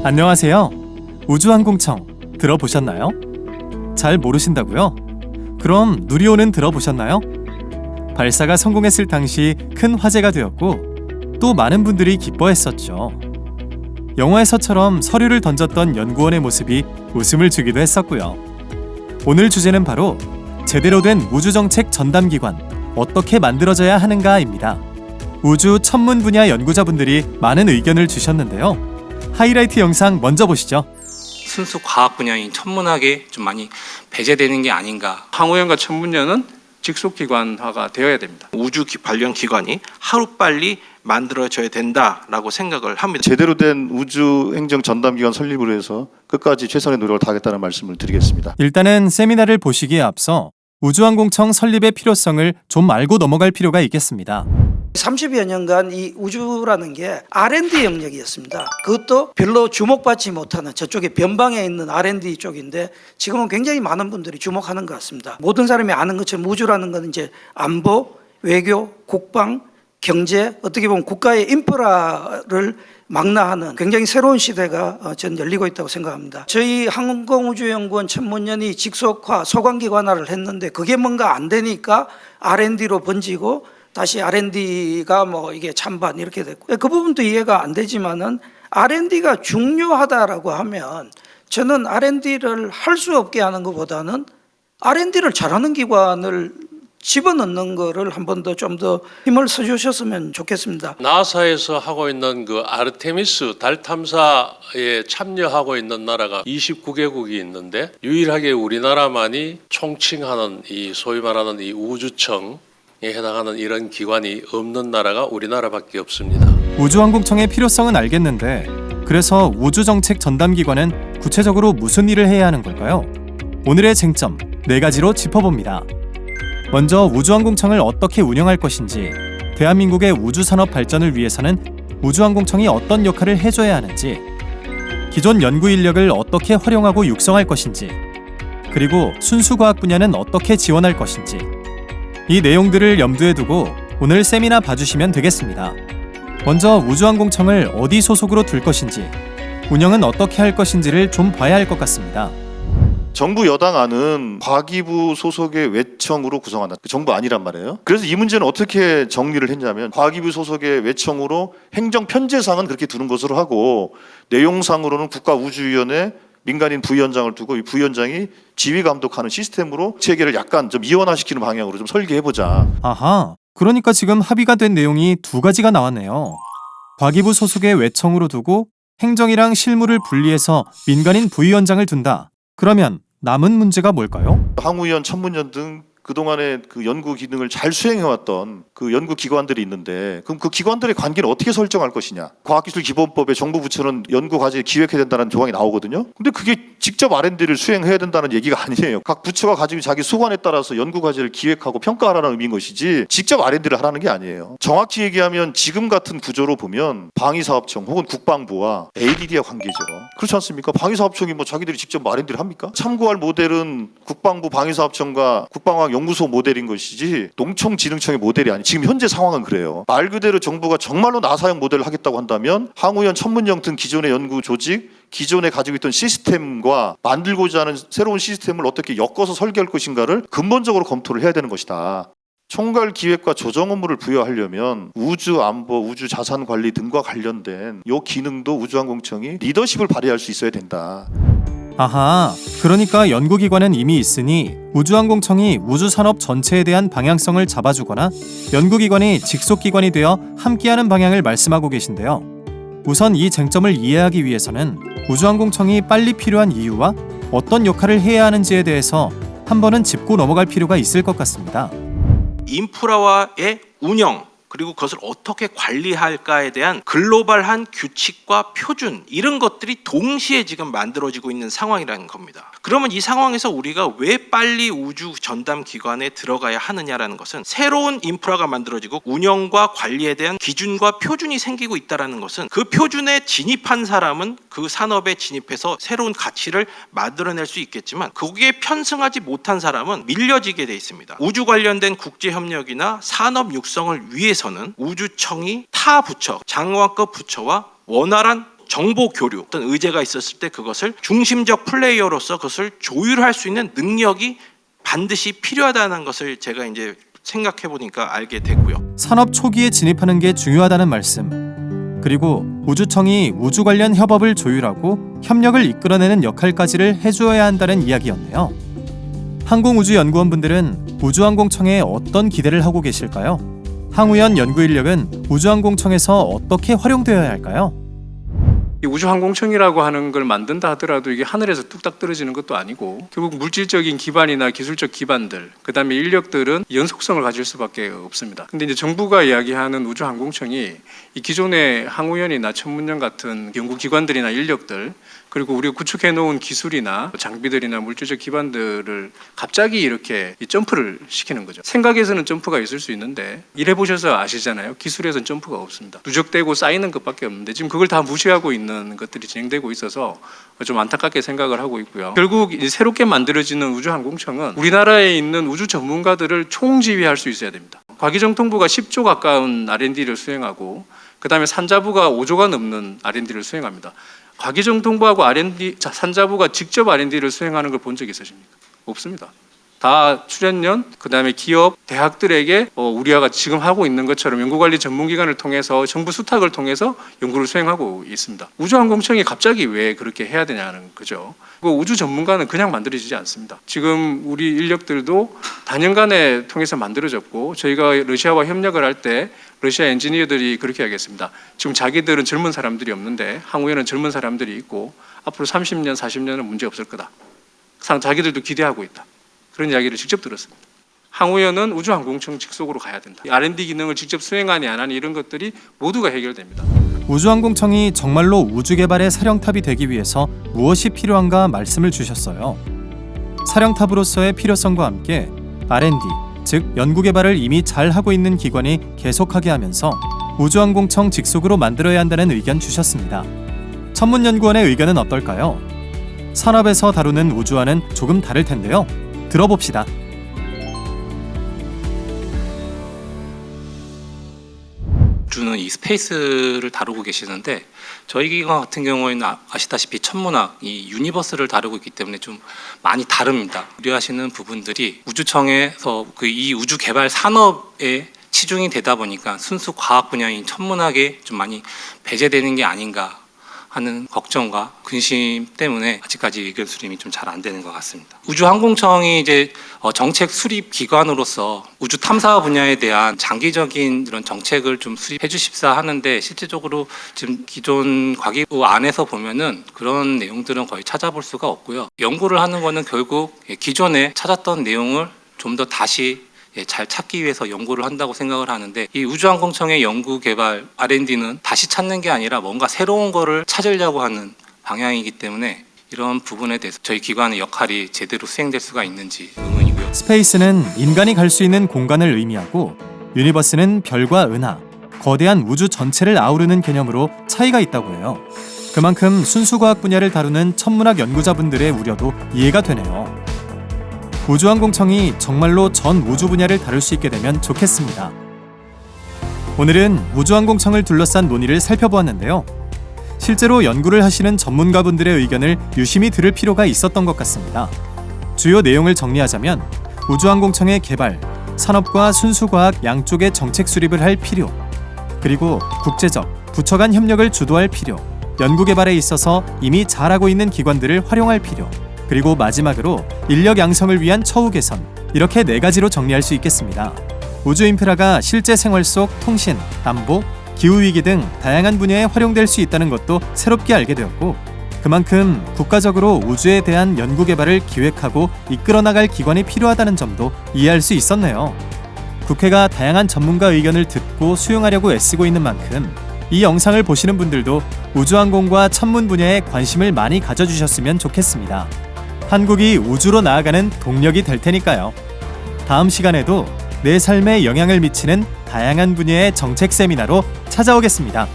안녕하세요. 우주항공청 들어보셨나요? 잘 모르신다고요? 그럼 누리호는 들어보셨나요? 발사가 성공했을 당시 큰 화제가 되었고 또 많은 분들이 기뻐했었죠. 영화에서처럼 서류를 던졌던 연구원의 모습이 웃음을 주기도 했었고요. 오늘 주제는 바로 제대로 된 우주정책 전담기관 어떻게 만들어져야 하는가입니다. 우주 천문 분야 연구자분들이 많은 의견을 주셨는데요. 하이라이트 영상 먼저 보시죠. 순수 과학 분야인 천문학에 좀 많이 배제되는 게 아닌가. 항우연과 천문연은 직속기관화가 되어야 됩니다. 우주 관련 기관이 하루빨리 만들어져야 된다라고 생각을 합니다. 제대로 된 우주 행정 전담기관 설립을 해서 끝까지 최선의 노력을 다하겠다는 말씀을 드리겠습니다. 일단은 세미나를 보시기에 앞서 우주항공청 설립의 필요성을 좀 알고 넘어갈 필요가 있겠습니다. 30여 년간 이 우주라는 게 R&D 영역이었습니다. 그것도 별로 주목받지 못하는 저쪽에 변방에 있는 R&D 쪽인데 지금은 굉장히 많은 분들이 주목하는 것 같습니다. 모든 사람이 아는 것처럼 우주라는 건 이제 안보, 외교, 국방, 경제, 어떻게 보면 국가의 인프라를 망라하는 굉장히 새로운 시대가 저는 열리고 있다고 생각합니다. 저희 항공우주연구원 천문연이 직속화, 소관기관화를 했는데 그게 뭔가 안 되니까 R&D로 번지고 다시 R&D가 이게 찬반 이렇게 됐고 그 부분도 이해가 안 되지만은 R&D가 중요하다라고 하면 저는 R&D를 할 수 없게 하는 것보다는 R&D를 잘하는 기관을 집어넣는 거를 한 번 더 좀 더 힘을 써주셨으면 좋겠습니다. 나사에서 하고 있는 그 아르테미스 달 탐사에 참여하고 있는 나라가 29개국이 있는데 유일하게 우리나라만이 총칭하는 이 소위 말하는 이 우주청에 해당하는 이런 기관이 없는 나라가 우리나라밖에 없습니다. 우주항공청의 필요성은 알겠는데 그래서 우주정책 전담기관은 구체적으로 무슨 일을 해야 하는 걸까요? 오늘의 쟁점 4가지로 짚어봅니다. 먼저 우주항공청을 어떻게 운영할 것인지, 대한민국의 우주산업 발전을 위해서는 우주항공청이 어떤 역할을 해줘야 하는지, 기존 연구 인력을 어떻게 활용하고 육성할 것인지, 그리고 순수과학 분야는 어떻게 지원할 것인지 이 내용들을 염두에 두고 오늘 세미나 봐주시면 되겠습니다. 먼저 우주항공청을 어디 소속으로 둘 것인지, 운영은 어떻게 할 것인지를 좀 봐야 할 것 같습니다. 정부 여당안은 과기부 소속의 외청으로 구성한다. 정부 아니란 말이에요. 그래서 이 문제는 어떻게 정리를 했냐면 과기부 소속의 외청으로 행정편제상은 그렇게 두는 것으로 하고 내용상으로는 국가우주위원회 민간인 부위원장을 두고 이 부위원장이 지휘 감독하는 시스템으로 체계를 약간 좀 이원화시키는 방향으로 좀 설계해보자. 아하, 그러니까 지금 합의가 된 내용이 2가지가 나왔네요. 과기부 소속의 외청으로 두고 행정이랑 실무를 분리해서 민간인 부위원장을 둔다. 그러면 남은 문제가 뭘까요? 항우연, 천문연 등 그동안에 그 연구 기능을 잘 수행해왔던 그 연구 기관들이 있는데 그럼 그 기관들의 관계는 어떻게 설정할 것이냐. 과학기술기본법에 정부 부처는 연구 과제를 기획해야 된다는 조항이 나오거든요. 근데 그게 직접 R&D를 수행해야 된다는 얘기가 아니에요. 각 부처가 가지고 자기 수관에 따라서 연구 과제를 기획하고 평가하라는 의미인 것이지 직접 R&D를 하라는 게 아니에요. 정확히 얘기하면 지금 같은 구조로 보면 방위사업청 혹은 국방부와 ADD와 관계죠. 그렇지 않습니까? 방위사업청이 자기들이 직접 R&D를 합니까? 참고할 모델은 국방부 방위사업청과 국방과학 연구소 모델인 것이지 농촌진흥청의 모델이 아니. 지금 현재 상황은 그래요. 말 그대로 정부가 정말로 나사형 모델을 하겠다고 한다면 항우연, 천문연 등 기존의 연구 조직, 기존에 가지고 있던 시스템과 만들고자 하는 새로운 시스템을 어떻게 엮어서 설계할 것인가를 근본적으로 검토를 해야 되는 것이다. 총괄 기획과 조정 업무를 부여하려면 우주 안보, 우주 자산 관리 등과 관련된 이 기능도 우주항공청이 리더십을 발휘할 수 있어야 된다. 아하, 그러니까 연구기관은 이미 있으니 우주항공청이 우주산업 전체에 대한 방향성을 잡아주거나 연구기관이 직속기관이 되어 함께하는 방향을 말씀하고 계신데요. 우선 이 쟁점을 이해하기 위해서는 우주항공청이 빨리 필요한 이유와 어떤 역할을 해야 하는지에 대해서 한 번은 짚고 넘어갈 필요가 있을 것 같습니다. 인프라와의 운영 그리고 그것을 어떻게 관리할까에 대한 글로벌한 규칙과 표준 이런 것들이 동시에 지금 만들어지고 있는 상황이라는 겁니다. 그러면 이 상황에서 우리가 왜 빨리 우주 전담 기관에 들어가야 하느냐라는 것은 새로운 인프라가 만들어지고 운영과 관리에 대한 기준과 표준이 생기고 있다는 것은 그 표준에 진입한 사람은 그 산업에 진입해서 새로운 가치를 만들어낼 수 있겠지만 거기에 편승하지 못한 사람은 밀려지게 돼 있습니다. 우주 관련된 국제협력이나 산업 육성을 위해서는 우주청이 타 부처, 장관급 부처와 원활한 정보 교류, 어떤 의제가 있었을 때 그것을 중심적 플레이어로서 그것을 조율할 수 있는 능력이 반드시 필요하다는 것을 제가 이제 생각해 보니까 알게 됐고요. 산업 초기에 진입하는 게 중요하다는 말씀. 그리고 우주청이 우주 관련 협업을 조율하고 협력을 이끌어내는 역할까지를 해주어야 한다는 이야기였네요. 항공우주연구원분들은 우주항공청에 어떤 기대를 하고 계실까요? 항우연 연구 인력은 우주항공청에서 어떻게 활용되어야 할까요? 이 우주항공청이라고 하는 걸 만든다 하더라도 이게 하늘에서 뚝딱 떨어지는 것도 아니고 결국 물질적인 기반이나 기술적 기반들, 그다음에 인력들은 연속성을 가질 수밖에 없습니다. 근데 이제 정부가 이야기하는 우주항공청이 이 기존의 항우연이나 천문연 같은 연구기관들이나 인력들, 그리고 우리가 구축해 놓은 기술이나 장비들이나 물질적 기반들을 갑자기 이렇게 점프를 시키는 거죠. 생각에서는 점프가 있을 수 있는데 일해 보셔서 아시잖아요. 기술에서는 점프가 없습니다. 누적되고 쌓이는 것밖에 없는데 지금 그걸 다 무시하고 있는 것들이 진행되고 있어서 좀 안타깝게 생각을 하고 있고요. 결국 이제 새롭게 만들어지는 우주항공청은 우리나라에 있는 우주 전문가들을 총지휘할 수 있어야 됩니다. 과기정통부가 10조 가까운 R&D를 수행하고 그다음에 산자부가 5조가 넘는 R&D를 수행합니다. 과기정통부하고 산자부가 직접 R&D를 수행하는 걸 본 적 있으십니까? 없습니다. 다 출연연, 그다음에 기업, 대학들에게 우리가 지금 하고 있는 것처럼 연구관리 전문기관을 통해서 정부 수탁을 통해서 연구를 수행하고 있습니다. 우주항공청이 갑자기 왜 그렇게 해야 되냐는 거죠. 우주 전문가는 그냥 만들어지지 않습니다. 지금 우리 인력들도 단연간에 통해서 만들어졌고 저희가 러시아와 협력을 할 때 러시아 엔지니어들이 그렇게 하겠습니다. 지금 자기들은 젊은 사람들이 없는데 항우연은 젊은 사람들이 있고 앞으로 30년, 40년은 문제 없을 거다. 자기들도 기대하고 있다. 그런 이야기를 직접 들었습니다. 항우연은 우주항공청 직속으로 가야 된다. R&D 기능을 직접 수행하니 안 하니 이런 것들이 모두가 해결됩니다. 우주항공청이 정말로 우주 개발의 사령탑이 되기 위해서 무엇이 필요한가 말씀을 주셨어요. 사령탑으로서의 필요성과 함께 R&D, 즉 연구 개발을 이미 잘 하고 있는 기관이 계속하게 하면서 우주항공청 직속으로 만들어야 한다는 의견 주셨습니다. 천문연구원의 의견은 어떨까요? 산업에서 다루는 우주와는 조금 다를 텐데요. 들어봅시다. 우주는 이 스페이스를 다루고 계시는데 저희 기관 같은 경우에는 아시다시피 천문학, 이 유니버스를 다루고 있기 때문에 좀 많이 다릅니다. 우려하시는 부분들이 우주청에서 이 우주 개발 산업에 치중이 되다 보니까 순수 과학 분야인 천문학에 좀 많이 배제되는 게 아닌가 하는 걱정과 근심 때문에 아직까지 의견 수립이 좀 잘 안 되는 것 같습니다. 우주항공청이 이제 정책 수립 기관으로서 우주 탐사 분야에 대한 장기적인 이런 정책을 좀 수립해 주십사 하는데 실질적으로 지금 기존 과기부 안에서 보면은 그런 내용들은 거의 찾아볼 수가 없고요. 연구를 하는 거는 결국 기존에 찾았던 내용을 좀 더 다시 잘 찾기 위해서 연구를 한다고 생각을 하는데 이 우주항공청의 연구 개발 R&D는 다시 찾는 게 아니라 뭔가 새로운 거를 찾으려고 하는 방향이기 때문에 이런 부분에 대해서 저희 기관의 역할이 제대로 수행될 수가 있는지 의문이고요. 스페이스는 인간이 갈 수 있는 공간을 의미하고 유니버스는 별과 은하, 거대한 우주 전체를 아우르는 개념으로 차이가 있다고 해요. 그만큼 순수과학 분야를 다루는 천문학 연구자분들의 우려도 이해가 되네요. 우주항공청이 정말로 전 우주 분야를 다룰 수 있게 되면 좋겠습니다. 오늘은 우주항공청을 둘러싼 논의를 살펴보았는데요. 실제로 연구를 하시는 전문가분들의 의견을 유심히 들을 필요가 있었던 것 같습니다. 주요 내용을 정리하자면 우주항공청의 개발, 산업과 순수과학 양쪽의 정책 수립을 할 필요, 그리고 국제적, 부처 간 협력을 주도할 필요, 연구 개발에 있어서 이미 잘하고 있는 기관들을 활용할 필요, 그리고 마지막으로 인력 양성을 위한 처우 개선, 이렇게 4가지로 정리할 수 있겠습니다. 우주 인프라가 실제 생활 속 통신, 안보, 기후위기 등 다양한 분야에 활용될 수 있다는 것도 새롭게 알게 되었고 그만큼 국가적으로 우주에 대한 연구 개발을 기획하고 이끌어 나갈 기관이 필요하다는 점도 이해할 수 있었네요. 국회가 다양한 전문가 의견을 듣고 수용하려고 애쓰고 있는 만큼 이 영상을 보시는 분들도 우주항공과 천문 분야에 관심을 많이 가져주셨으면 좋겠습니다. 한국이 우주로 나아가는 동력이 될 테니까요. 다음 시간에도 내 삶에 영향을 미치는 다양한 분야의 정책 세미나로 찾아오겠습니다.